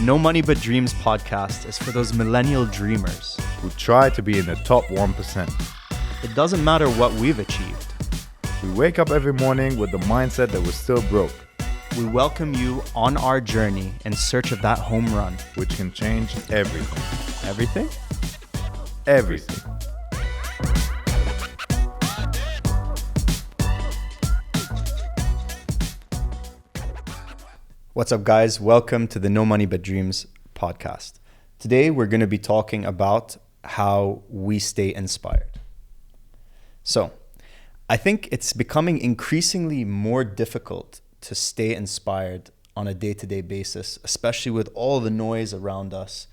The No Money But Dreams podcast is for those millennial dreamers who try to be in the top 1%. It doesn't matter what we've achieved. We wake up every morning with the mindset that we're still broke. We welcome you on our journey in search of that home run. Which can change everything. Everything? Everything. What's up, guys? Welcome to the No Money But Dreams podcast. Today, we're going to be talking about how we stay inspired. So, I think it's becoming increasingly more difficult to stay inspired on a day-to-day basis, especially with all the noise around us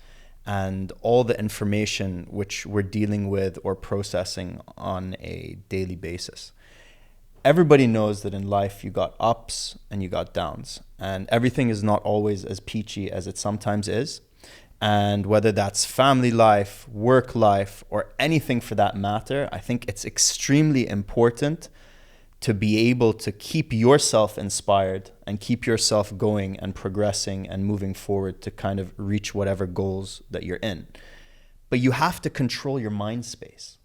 and all the information which we're dealing with or processing on a daily basis. Everybody knows that in life you got ups and you got downs, and everything is not always as peachy as it sometimes is. And whether that's family life, work life, or anything for that matter, I think it's extremely important to be able to keep yourself inspired and keep yourself going and progressing and moving forward to kind of reach whatever goals that you're in. But you have to control your mind space.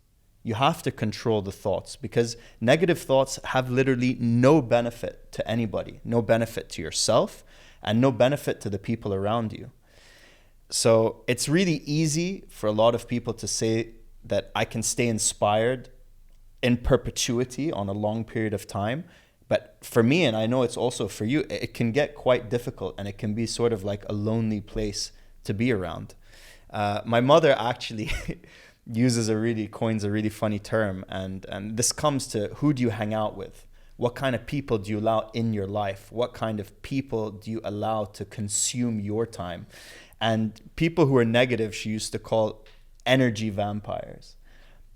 You have to control the thoughts, because negative thoughts have literally no benefit to anybody, no benefit to yourself, and no benefit to the people around you. So it's really easy for a lot of people to say that I can stay inspired in perpetuity on a long period of time. But for me, and I know it's also for you, it can get quite difficult, and it can be sort of like a lonely place to be around. My mother actually coins a really funny term, and this comes to who do you hang out with? What kind of people do you allow in your life? What kind of people do you allow to consume your time? And people who are negative, she used to call energy vampires.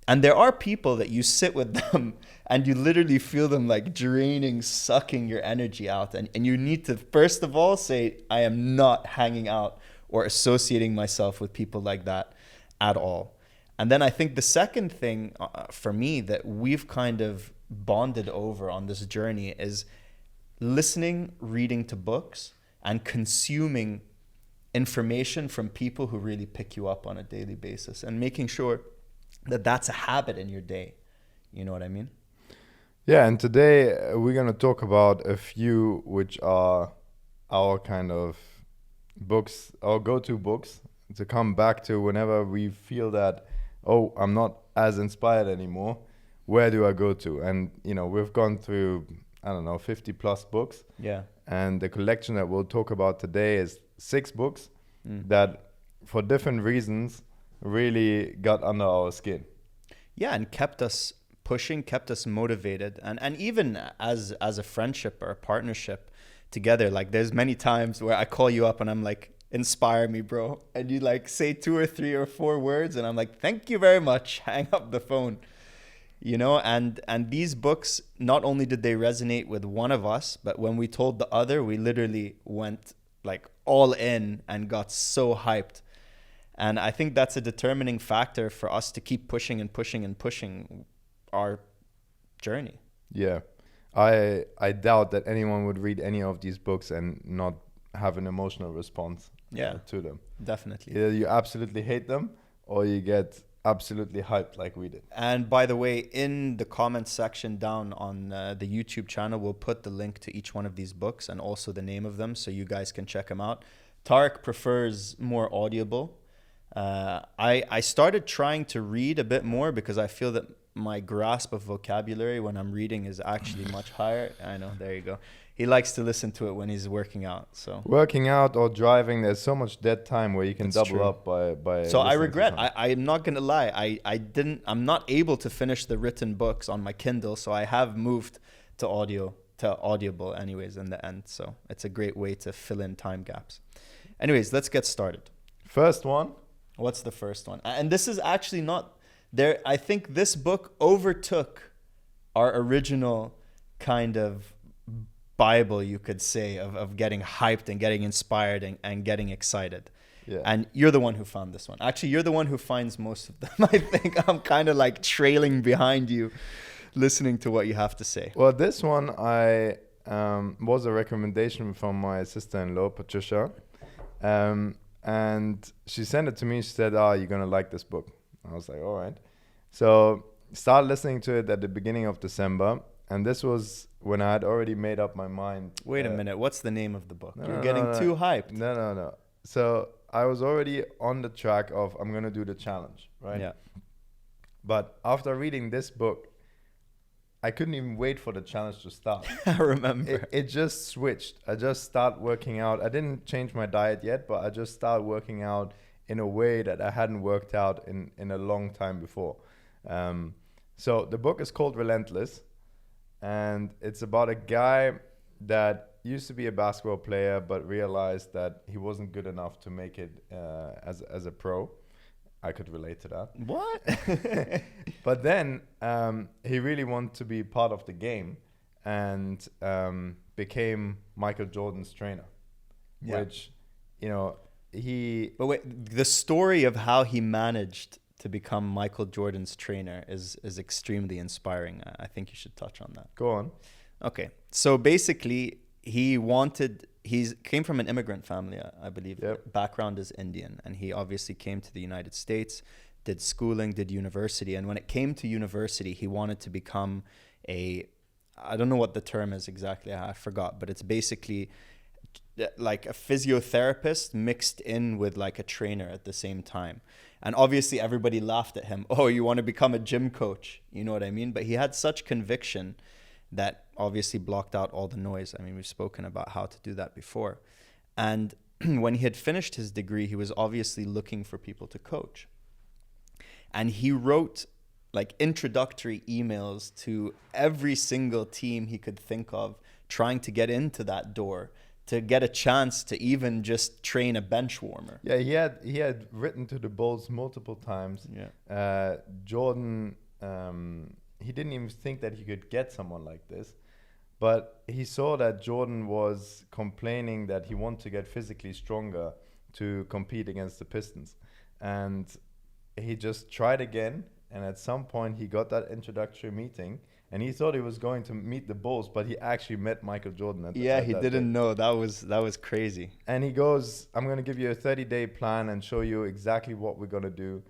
And there are people that you sit with them and you literally feel them like draining, sucking your energy out. And you need to, first of all, say, I am not hanging out or associating myself with people like that at all. And then I think the second thing for me that we've kind of bonded over on this journey is listening, reading to books, and consuming information from people who really pick you up on a daily basis, and making sure that that's a habit in your day. You know what I mean? Yeah, and today we're going to talk about a few which are our kind of books, our go-to books to come back to whenever we feel that, oh, I'm not as inspired anymore. Where do I go to? And, you know, we've gone through, 50 plus books. Yeah. And the collection that we'll talk about today is 6 books that, for different reasons, really got under our skin. Yeah, and kept us pushing, kept us motivated. And even as a friendship or a partnership together, like there's many times where I call you up and I'm like, inspire me, bro. And you like say 2 or 3 or 4 words and I'm like, thank you very much. Hang up the phone. You know, and these books, not only did they resonate with one of us, but when we told the other, we literally went like all in and got so hyped. And I think that's a determining factor for us to keep pushing and pushing and pushing our journey. Yeah. I doubt that anyone would read any of these books and not have an emotional response to them. Definitely. Either you absolutely hate them or you get absolutely hyped like we did. And by the way, in the comments section down on the YouTube channel, we'll put the link to each one of these books and also the name of them so you guys can check them out. Tarek prefers more audible. I started trying to read a bit more because I feel that my grasp of vocabulary when I'm reading is actually much higher. I know, there you go. He likes to listen to it when he's working out. So working out or driving, there's so much dead time where you can That's double true. up by. So I regret. I'm not gonna lie. I'm not able to finish the written books on my Kindle. So I have moved to Audible anyways in the end. So it's a great way to fill in time gaps. Anyways, let's get started. First one. What's the first one? And this is actually not there. I think this book overtook our original kind of Bible, you could say, of getting hyped and getting inspired and getting excited. Yeah. And you're the one who found this one. Actually, you're the one who finds most of them. I think I'm kind of like trailing behind you, listening to what you have to say. Well, this one was a recommendation from my sister-in-law, Patricia. And she sent it to me. She said, "Oh, you're gonna like this book." I was like, "All right." So started listening to it at the beginning of December, and this was when I had already made up my mind. Wait a minute. What's the name of the book? No, You're no, getting no, too hyped. No. So I was already on the track of I'm gonna do the challenge, right? Yeah. But after reading this book, I couldn't even wait for the challenge to start. I remember. It just switched. I just started working out. I didn't change my diet yet, but I just started working out in a way that I hadn't worked out in a long time before. So the book is called Relentless, and it's about a guy that used to be a basketball player but realized that he wasn't good enough to make it as a pro. I could relate to that. What? But then he really wanted to be part of the game and became Michael Jordan's trainer, which, you know, But wait, the story of how he managed to become Michael Jordan's trainer is extremely inspiring. I think you should touch on that. Go on. Okay. So basically, he came from an immigrant family, I believe. Yep. Background is Indian. And he obviously came to the United States, did schooling, did university. And when it came to university, he wanted to become I don't know what the term is exactly. I forgot. But it's basically like a physiotherapist mixed in with like a trainer at the same time. And obviously everybody laughed at him. Oh, you want to become a gym coach? You know what I mean? But he had such conviction that obviously blocked out all the noise. I mean, we've spoken about how to do that before. And when he had finished his degree, he was obviously looking for people to coach. And he wrote like introductory emails to every single team he could think of, trying to get into that door, to get a chance to even just train a bench warmer. Yeah, he had written to the Bulls multiple times. Yeah. Jordan, he didn't even think that he could get someone like this. But he saw that Jordan was complaining that he wanted to get physically stronger to compete against the Pistons. And he just tried again. And at some point, he got that introductory meeting. And he thought he was going to meet the Bulls, but he actually met Michael Jordan. He didn't know. That was crazy. And he goes, "I'm going to give you a 30-day plan and show you exactly what we're going to do."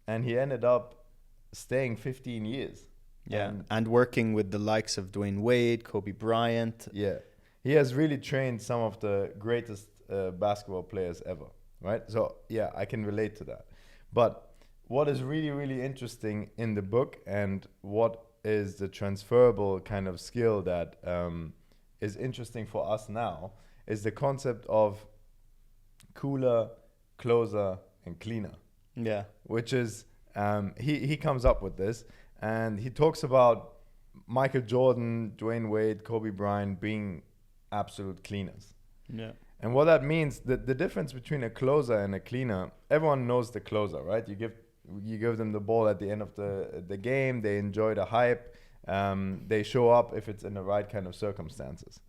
And he ended up staying 15 years. Yeah, and working with the likes of Dwayne Wade, Kobe Bryant. Yeah, he has really trained some of the greatest basketball players ever, right? So, yeah, I can relate to that. But what is really, really interesting in the book, and what is the transferable kind of skill that is interesting for us now, is the concept of cooler, closer, and cleaner. Yeah. Which is, he comes up with this, and he talks about Michael Jordan, Dwayne Wade, Kobe Bryant being absolute cleaners. Yeah. And what that means, the difference between a closer and a cleaner, everyone knows the closer, right? You give them the ball at the end of the game. They enjoy the hype. They show up if it's in the right kind of circumstances.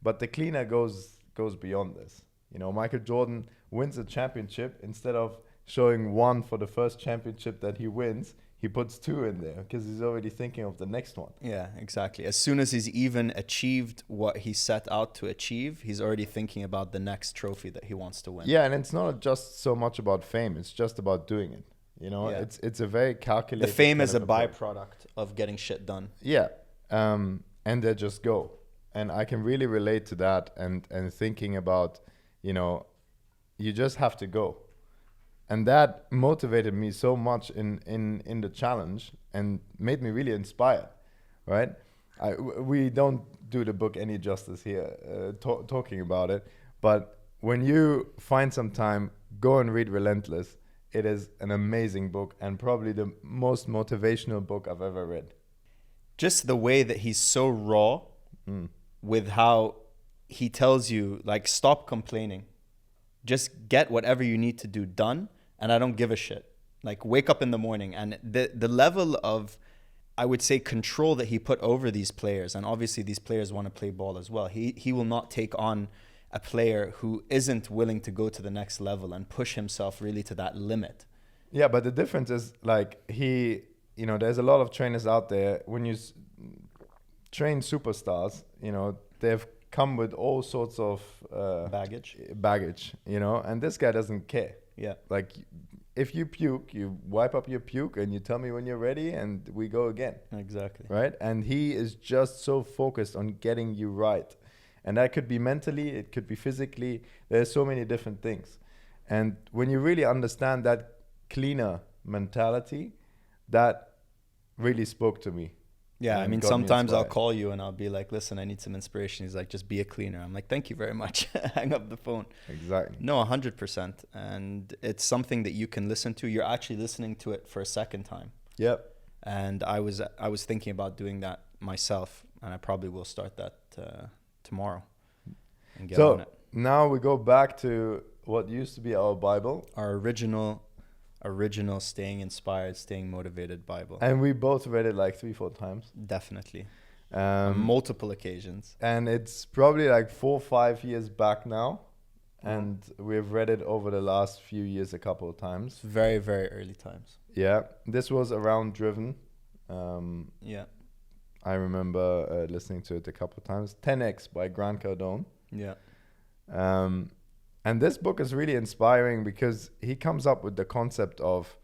But the cleaner goes beyond this. You know, Michael Jordan wins a championship. Instead of showing one for the first championship that he wins, he puts two in there because he's already thinking of the next one. Yeah, exactly. As soon as he's even achieved what he set out to achieve, he's already thinking about the next trophy that he wants to win. Yeah, and it's not just so much about fame. It's just about doing it. You know, Yeah. it's a very calculated. The fame is a approach. byproduct of getting shit done. Yeah, and they just go. And I can really relate to that and thinking about, you know, you just have to go. And that motivated me so much in the challenge and made me really inspired, right? We don't do the book any justice here talking about it. But when you find some time, go and read Relentless. It is an amazing book and probably the most motivational book I've ever read. Just the way that he's so raw with how he tells you, like, stop complaining. Just get whatever you need to do done, and I don't give a shit. Like, wake up in the morning. And the level of, I would say, control that he put over these players, and obviously these players want to play ball as well. He will not take on a player who isn't willing to go to the next level and push himself really to that limit. Yeah, but the difference is, like, you know, there's a lot of trainers out there. When you train superstars, you know, they've come with all sorts of baggage, you know, and this guy doesn't care. Yeah. Like, if you puke, you wipe up your puke and you tell me when you're ready and we go again. Exactly. Right? And he is just so focused on getting you right. And that could be mentally, it could be physically. There's so many different things. And when you really understand that cleaner mentality, that really spoke to me. Yeah, I mean, sometimes I'll call you and I'll be like, listen, I need some inspiration. He's like, just be a cleaner. I'm like, thank you very much. Hang up the phone. Exactly. No, 100%. And it's something that you can listen to. You're actually listening to it for a second time. Yep. And I was thinking about doing that myself, and I probably will start that tomorrow and get on it. Now we go back to what used to be our Bible. Our original staying inspired, staying motivated Bible. And we both read it like 3-4 times. Definitely. On multiple occasions. And it's probably like 4 or 5 years back now. And we've read it over the last few years a couple of times. Very, very early times. Yeah. This was around Driven. Yeah. I remember listening to it a couple of times. 10X by Grant Cardone. Yeah. And this book is really inspiring because he comes up with the concept of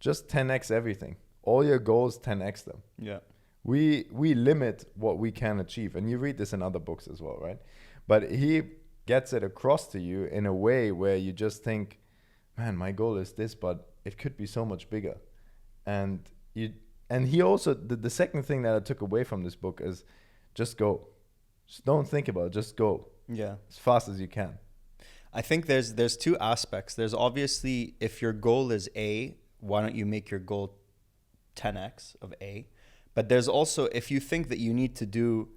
just 10x everything. All your goals, 10x them. Yeah. We limit what we can achieve. And you read this in other books as well, right? But he gets it across to you in a way where you just think, man, my goal is this, but it could be so much bigger. And he also, the second thing that I took away from this book is just go. Just don't think about it, just go. Yeah. As fast as you can. I think there's two aspects. There's obviously, if your goal is A, why don't you make your goal 10x of A? But there's also, if you think that you need to do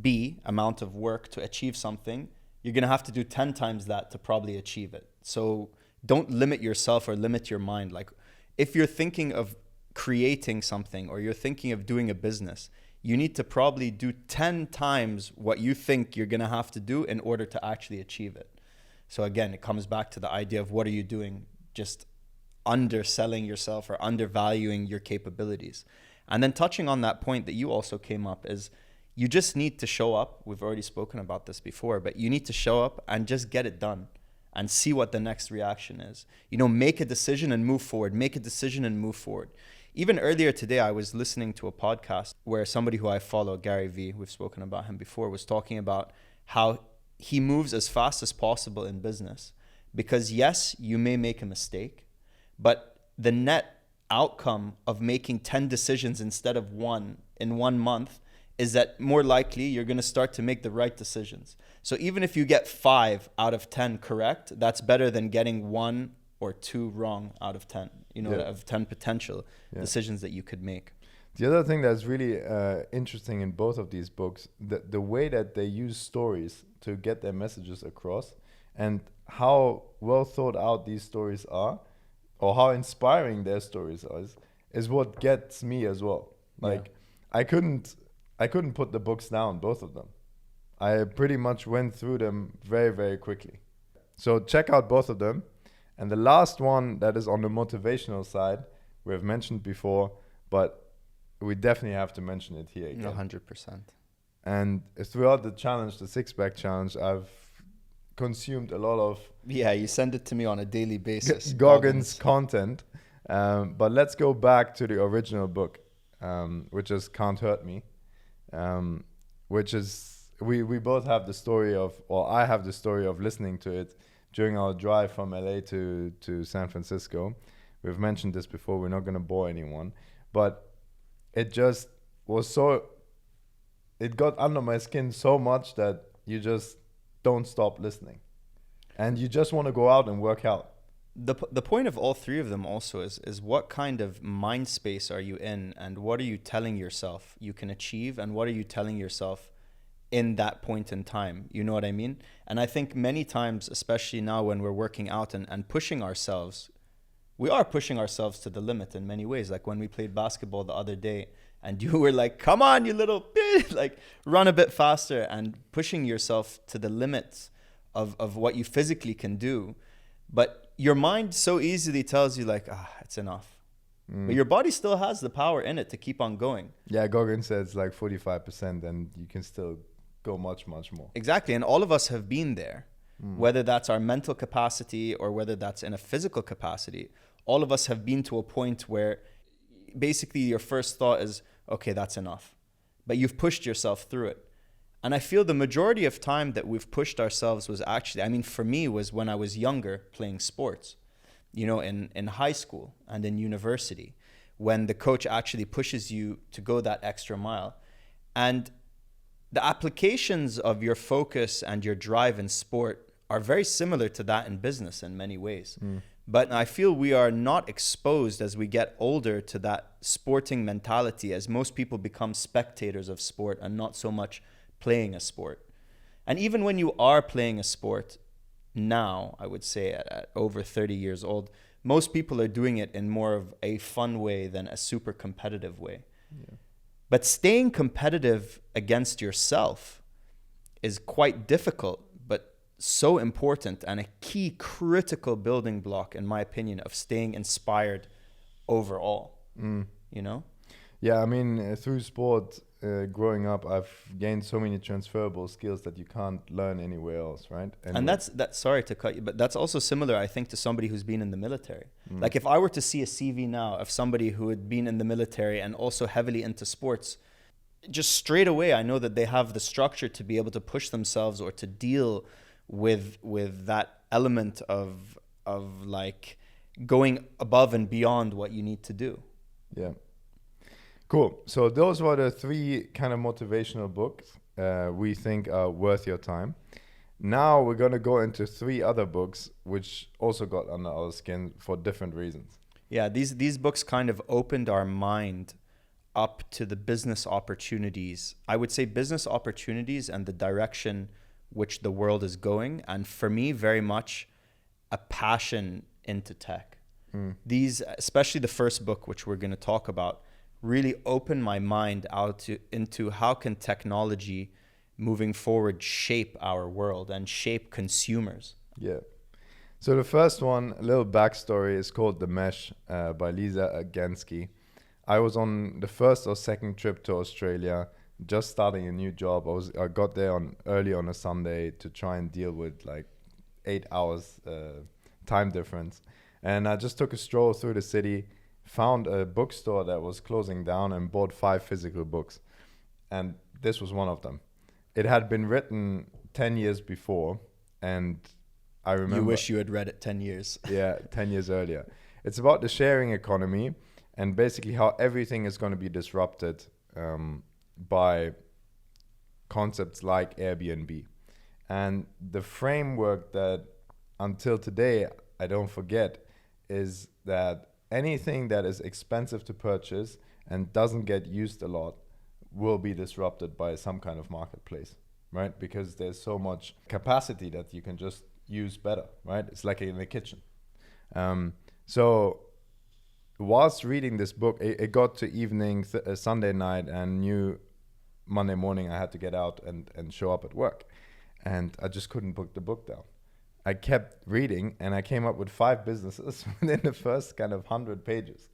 B amount of work to achieve something, you're going to have to do 10 times that to probably achieve it. So don't limit yourself or limit your mind. Like, if you're thinking of creating something or you're thinking of doing a business, you need to probably do 10 times what you think you're going to have to do in order to actually achieve it. So again, it comes back to the idea of what are you doing? Just underselling yourself or undervaluing your capabilities. And then touching on that point that you also came up is you just need to show up. We've already spoken about this before, but you need to show up and just get it done and see what the next reaction is. You know, make a decision and move forward. Make a decision and move forward. Even earlier today, I was listening to a podcast where somebody who I follow, Gary Vee, we've spoken about him before, was talking about how he moves as fast as possible in business because yes, you may make a mistake, but the net outcome of making 10 decisions instead of one in 1 month is that more likely you're going to start to make the right decisions. So even if you get 5 out of 10 correct, that's better than getting 1 or 2 wrong out of 10, you know, of 10 potential decisions that you could make. The other thing that's really interesting in both of these books, the way that they use stories to get their messages across and how well thought out these stories are or how inspiring their stories is what gets me as well. Like I couldn't put the books down, both of them. I pretty much went through them very, very quickly. So check out both of them. And the last one that is on the motivational side, we have mentioned before, but we definitely have to mention it here again. 100%. And throughout the challenge, the 6-pack challenge, I've consumed a lot of... Yeah, you send it to me on a daily basis. Goggins content. But let's go back to the original book, which is Can't Hurt Me, which is... We both have the story of... Or I have the story of listening to it during our drive from LA to San Francisco. We've mentioned this before. We're not going to bore anyone. But it just was so... It got under my skin so much that you just don't stop listening. And you just want to go out and work out. The point of all three of them also is what kind of mind space are you in, and what are you telling yourself you can achieve, and what are you telling yourself in that point in time? You know what I mean? And I think many times, especially now when we're working out and pushing ourselves, we are pushing ourselves to the limit in many ways. Like when we played basketball the other day and you were like, come on, you little bitch, like run a bit faster, and pushing yourself to the limits of what you physically can do. But your mind so easily tells you like, it's enough. But your body still has the power in it to keep on going. Yeah, Goggins says like 45% and you can still go much, much more. Exactly. And all of us have been there, whether that's our mental capacity or whether that's in a physical capacity. All of us have been to a point where basically your first thought is, okay, that's enough. But you've pushed yourself through it. And I feel the majority of time that we've pushed ourselves was actually, I mean, for me, was when I was younger playing sports, you know, in high school and in university, when the coach actually pushes you to go that extra mile. And the applications of your focus and your drive in sport are very similar to that in business in many ways. But I feel we are not exposed as we get older to that sporting mentality, as most people become spectators of sport and not so much playing a sport. And even when you are playing a sport now, I would say at over 30 years old, most people are doing it in more of a fun way than a super competitive way. Yeah. But staying competitive against yourself is quite difficult, but so important and a key critical building block, in my opinion, of staying inspired overall, you know? Yeah, I mean, through sport, growing up, I've gained so many transferable skills that you can't learn anywhere else, right? And that's sorry to cut you, but that's also similar, I think, to somebody who's been in the military. Like if I were to see a CV now of somebody who had been in the military and also heavily into sports, just straight away, I know that they have the structure to be able to push themselves or to deal with that element of like going above and beyond what you need to do. Yeah. Cool. So those were the 3 kind of motivational books we think are worth your time. Now we're going to go into 3 other books which also got under our skin for different reasons. Yeah, these books kind of opened our mind up to the business opportunities. I would say business opportunities and the direction which the world is going. And for me, very much a passion into tech. These, especially the first book, which we're going to talk about, really opened my mind into how can technology moving forward shape our world and shape consumers. Yeah. So the first one, a little backstory, is called The Mesh by Lisa Gansky. I was on the first or second trip to Australia, just starting a new job. I got there early on a Sunday to try and deal with like 8 hours time difference. And I just took a stroll through the city, found a bookstore that was closing down and bought 5 physical books. And this was one of them. It had been written 10 years before, and I remember... You wish you had read it 10 years. Yeah, 10 years earlier. It's about the sharing economy and basically how everything is going to be disrupted by concepts like Airbnb. And the framework that until today I don't forget is that anything that is expensive to purchase and doesn't get used a lot will be disrupted by some kind of marketplace, right? Because there's so much capacity that you can just use better, right? It's like in the kitchen. So whilst reading this book, it got to evening, Sunday night, and knew Monday morning I had to get out and show up at work. And I just couldn't put the book down. I kept reading and I came up with 5 businesses within the first kind of 100 pages.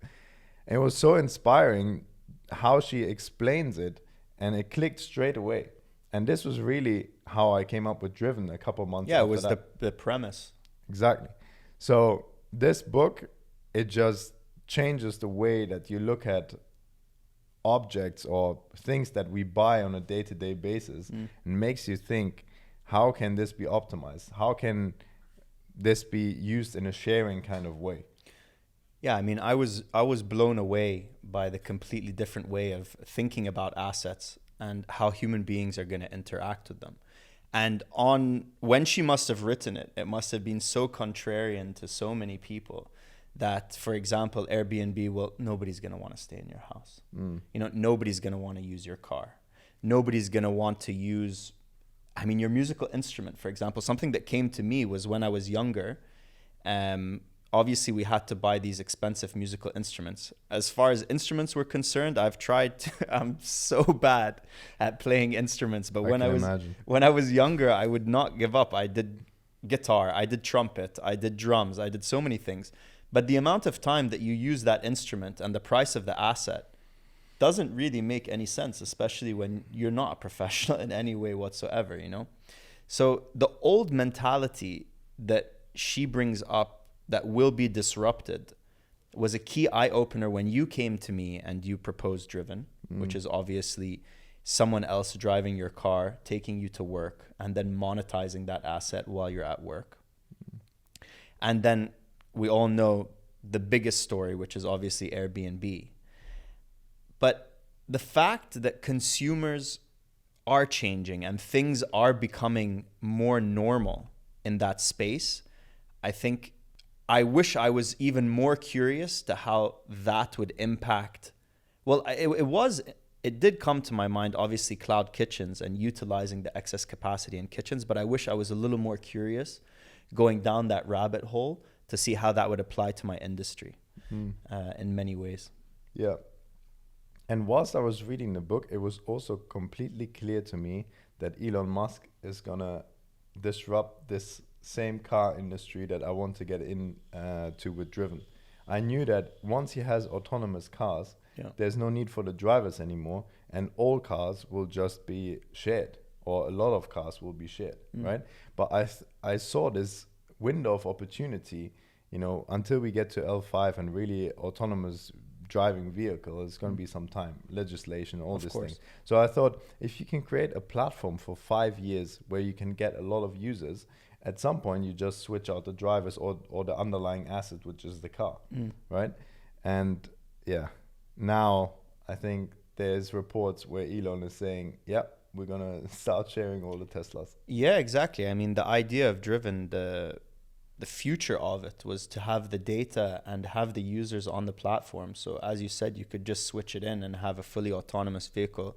And it was so inspiring how she explains it, and it clicked straight away. And this was really how I came up with Driven a couple months after that. Yeah, it was the premise. Exactly. So this book, it just changes the way that you look at objects or things that we buy on a day-to-day basis and makes you think, how can this be optimized? How can this be used in a sharing kind of way? Yeah, I mean, I was blown away by the completely different way of thinking about assets and how human beings are going to interact with them. And when she must have written it, it must have been so contrarian to so many people that, for example, Airbnb, well, nobody's going to want to stay in your house. You know, nobody's going to want to use your car. Nobody's going to want to use, I mean, your musical instrument, for example. Something that came to me was when I was younger, obviously we had to buy these expensive musical instruments. As far as instruments were concerned, I'm so bad at playing instruments, but when I was younger, I would not give up. I did guitar, I did trumpet, I did drums, I did so many things. But the amount of time that you use that instrument and the price of the asset, doesn't really make any sense, especially when you're not a professional in any way whatsoever, you know? So the old mentality that she brings up that will be disrupted was a key eye-opener when you came to me and you proposed Driven, which is obviously someone else driving your car, taking you to work, and then monetizing that asset while you're at work. And then we all know the biggest story, which is obviously Airbnb. But the fact that consumers are changing and things are becoming more normal in that space, I wish I was even more curious to how that would impact. Well, it did come to my mind, obviously, cloud kitchens and utilizing the excess capacity in kitchens, but I wish I was a little more curious going down that rabbit hole to see how that would apply to my industry in many ways. Yeah. And whilst I was reading the book, it was also completely clear to me that Elon Musk is going to disrupt this same car industry that I want to get in to with Driven. I knew that once he has autonomous cars, there's no need for the drivers anymore, and all cars will just be shared, or a lot of cars will be shared, right? But I saw this window of opportunity, you know, until we get to L5 and really autonomous driving vehicle, it's going to be some time, legislation, all these things. So I thought, if you can create a platform for 5 years where you can get a lot of users, at some point you just switch out the drivers or the underlying asset, which is the car, right? And yeah, now I think there's reports where Elon is saying, we're going to start sharing all the Teslas. Yeah, exactly. I mean, the idea of Driven, the future of it was to have the data and have the users on the platform. So as you said, you could just switch it in and have a fully autonomous vehicle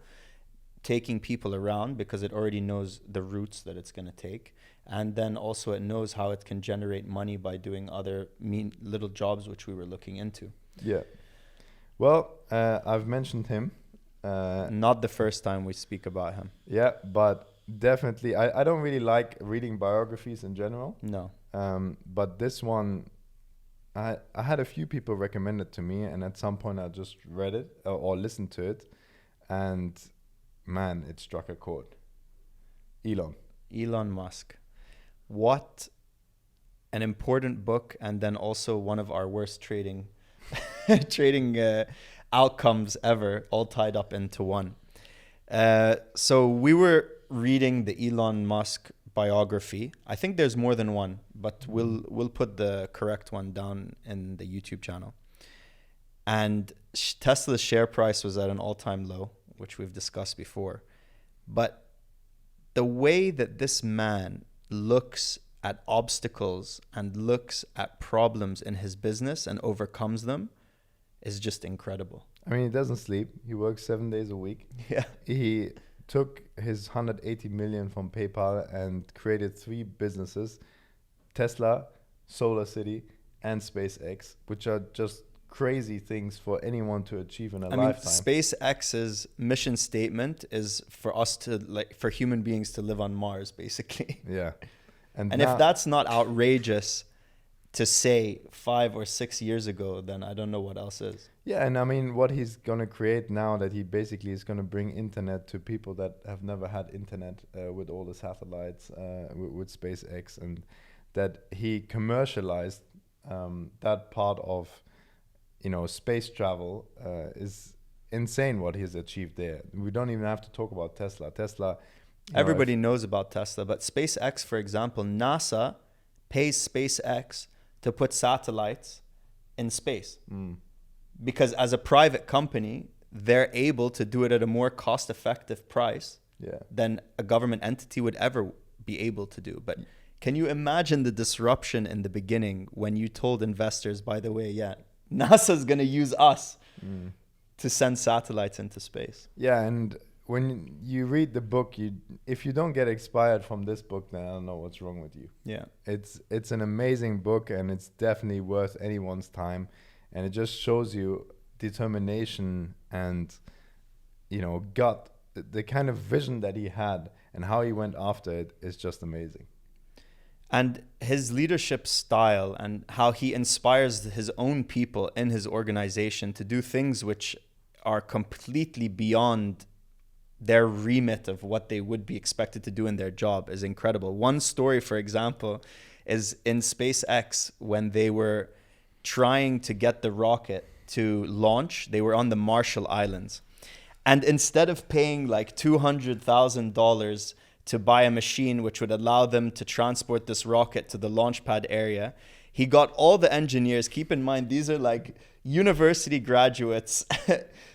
taking people around because it already knows the routes that it's going to take. And then also it knows how it can generate money by doing other little jobs, which we were looking into. Yeah. Well, I've mentioned him. Not the first time we speak about him. Yeah, but definitely, I don't really like reading biographies in general. No. But this one, I had a few people recommend it to me, and at some point I just read it or listened to it, and man, it struck a chord. Elon Musk. What an important book, and then also one of our worst trading outcomes ever, all tied up into one. So we were reading the Elon Musk biography. I think there's more than one, but we'll put the correct one down in the YouTube channel. And Tesla's share price was at an all-time low, which we've discussed before. But the way that this man looks at obstacles and looks at problems in his business and overcomes them is just incredible. I mean, he doesn't sleep. He works 7 days a week. Yeah. He took his 180 million from PayPal and created 3 businesses, Tesla, Solar City, and SpaceX, which are just crazy things for anyone to achieve in a lifetime. SpaceX's mission statement is for us to, for human beings to live on Mars, basically. Yeah. And if that's not outrageous to say 5 or 6 years ago, then I don't know what else is. Yeah, and I mean, what he's going to create now, that he basically is going to bring internet to people that have never had internet with all the satellites, with SpaceX, and that he commercialized that part of, space travel is insane what he's achieved there. We don't even have to talk about Tesla. Everybody knows about Tesla, but SpaceX, for example, NASA pays SpaceX to put satellites in space. Because as a private company, they're able to do it at a more cost-effective price than a government entity would ever be able to do. But can you imagine the disruption in the beginning when you told investors, by the way, NASA's going to use us to send satellites into space? Yeah, and when you read the book, if you don't get inspired from this book, then I don't know what's wrong with you. Yeah. It's an amazing book, and it's definitely worth anyone's time. And it just shows you determination and, gut. The kind of vision that he had and how he went after it is just amazing. And his leadership style and how he inspires his own people in his organization to do things which are completely beyond their remit of what they would be expected to do in their job is incredible. One story, for example, is in SpaceX when they were trying to get the rocket to launch. They were on the Marshall Islands. And instead of paying like $200,000 to buy a machine which would allow them to transport this rocket to the launch pad area, he got all the engineers. Keep in mind, these are like university graduates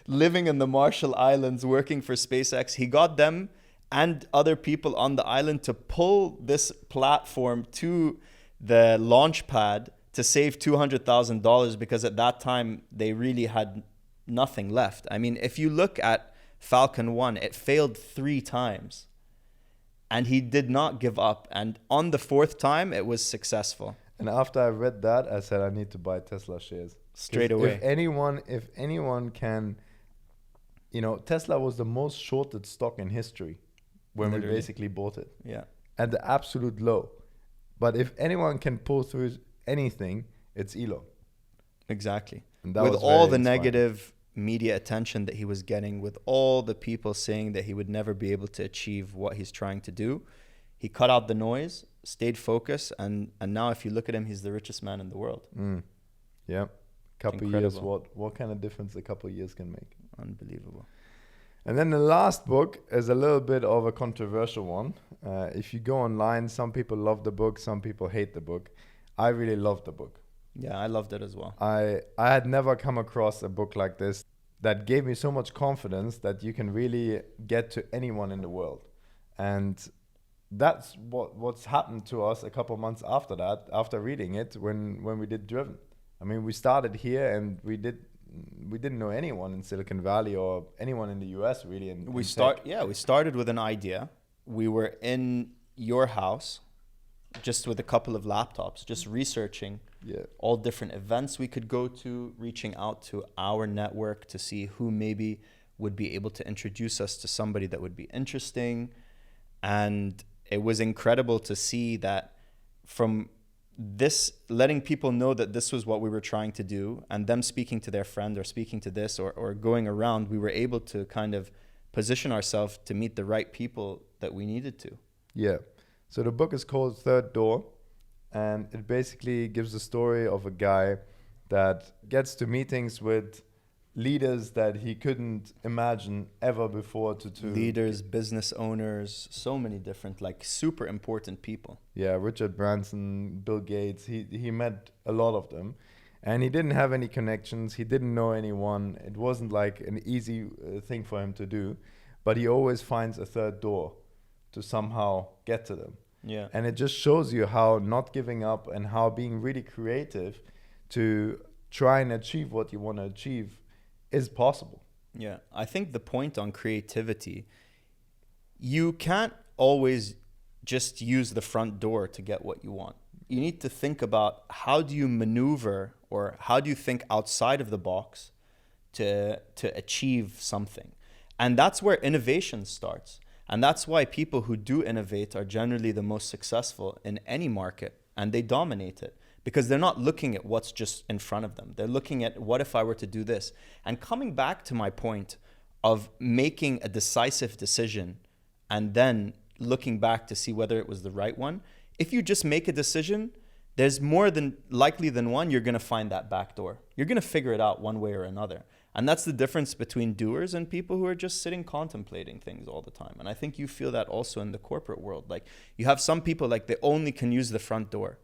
living in the Marshall Islands working for SpaceX. He got them and other people on the island to pull this platform to the launch pad to save $200,000 because at that time they really had nothing left. I mean, if you look at Falcon 1, it failed 3 times and he did not give up. And on the 4th time, it was successful. And after I read that, I said I need to buy Tesla shares. Straight away. If anyone can, Tesla was the most shorted stock in history when we basically bought it. Yeah. At the absolute low. But if anyone can pull through anything, it's Elon. Exactly. And that with was all the inspiring. negative media attention that he was getting, with all the people saying that he would never be able to achieve what he's trying to do, he cut out the noise, stayed focused, and now if you look at him, he's the richest man in the world. Yeah. Couple Incredible. years, what kind of difference a couple of years can make. Unbelievable. And then the last book is a little bit of a controversial one. If you go online, some people love the book, some people hate the book. I really love the book. Yeah, I loved it as well. I had never come across a book like this that gave me so much confidence that you can really get to anyone in the world. And that's what's happened to us a couple of months after that, after reading it, when we did Driven. I mean, we started here and we didn't know anyone in Silicon Valley or anyone in the US really. We started with an idea. We were in your house just with a couple of laptops, just researching all different events we could go to, reaching out to our network to see who maybe would be able to introduce us to somebody that would be interesting. And it was incredible to see that from this, letting people know that this was what we were trying to do, and them speaking to their friend or speaking to this or going around, we were able to kind of position ourselves to meet the right people that we needed to. Yeah. So the book is called Third Door, and it basically gives the story of a guy that gets to meetings with leaders that he couldn't imagine ever before to leaders, business owners, so many different, like, super important people. Yeah, Richard Branson, Bill Gates, he met a lot of them, and he didn't have any connections. He didn't know anyone. It wasn't like an easy thing for him to do, but he always finds a third door to somehow get to them. Yeah. And it just shows you how not giving up and how being really creative to try and achieve what you want to achieve is possible. Yeah. I think the point on creativity, you can't always just use the front door to get what you want. You need to think about how do you maneuver, or how do you think outside of the box to achieve something. And that's where innovation starts. And that's why people who do innovate are generally the most successful in any market, and they dominate it because they're not looking at what's just in front of them. They're looking at, what if I were to do this? And coming back to my point of making a decisive decision and then looking back to see whether it was the right one, if you just make a decision, there's more than likely than one, you're going to find that back door. You're going to figure it out one way or another. And that's the difference between doers and people who are just sitting contemplating things all the time. And I think you feel that also in the corporate world. Like, you have some people, like, they only can use the front door.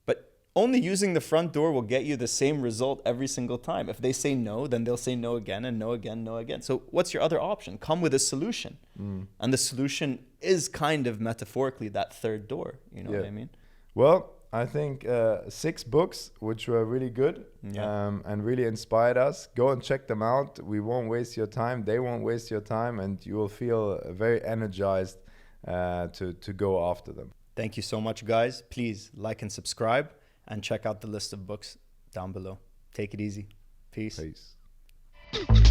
But only using the front door will get you the same result every single time. If they say no, then they'll say no again and no again, no again. So what's your other option? Come with a solution. And the solution is kind of metaphorically that third door. You know what I mean? Well, I think 6 books, which were really good and really inspired us. Go and check them out. We won't waste your time. They won't waste your time. And you will feel very energized to go after them. Thank you so much, guys. Please like and subscribe and check out the list of books down below. Take it easy. Peace. Peace.